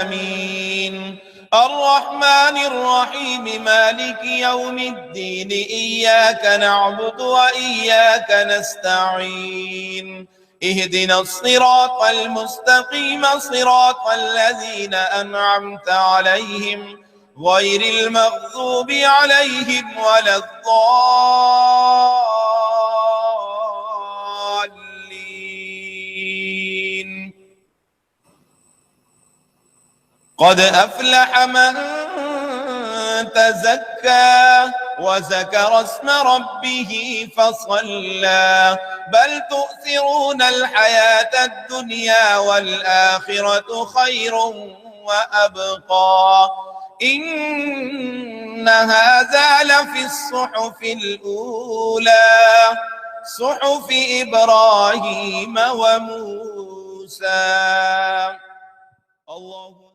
آمين. الرحمن الرحيم مالك يوم الدين إياك نعبد وإياك نستعين اهدنا الصراط المستقيم صراط الذين أنعمت عليهم غير المغضوب عليهم ولا الضالين. قد أفلح من تزكى وذكر اسم ربه فصلى بل تؤثرون الحياة الدنيا والآخرة خير وأبقى إن هذا لفي الصحف الأولى صحف إبراهيم وموسى. الله